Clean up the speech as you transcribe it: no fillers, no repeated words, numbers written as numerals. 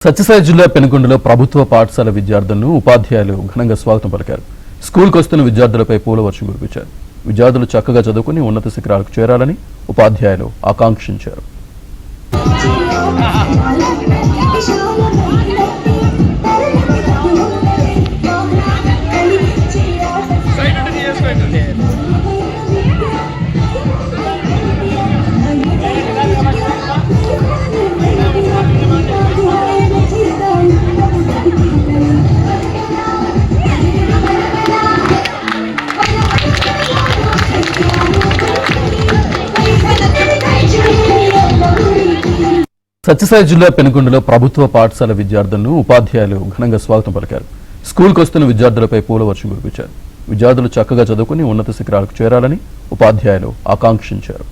సత్యసాయి జిల్లా పెనుగొండలో ప్రభుత్వ పాఠశాల విద్యార్థులను ఉపాధ్యాయులు ఘనంగా స్వాగతం పలికారు. స్కూల్కు వస్తున్న విద్యార్థులపై పూల వర్షం కురిపించారు. విద్యార్థులు చక్కగా చదువుకుని ఉన్నత శిఖరాలకు చేరాలని ఉపాధ్యాయులు ఆకాంక్షించారు. సత్యసాయి జిల్లా పెనుగొండలో ప్రభుత్వ పాఠశాల విద్యార్థులను ఉపాధ్యాయులు ఘనంగా స్వాగతం పలికారు. స్కూల్కు వస్తున్న విద్యార్థులపై పూల వర్షం కురిపించారు. విద్యార్థులు చక్కగా చదువుకుని ఉన్నత శిఖరాలకు చేరాలని ఉపాధ్యాయులు ఆకాంక్షించారు.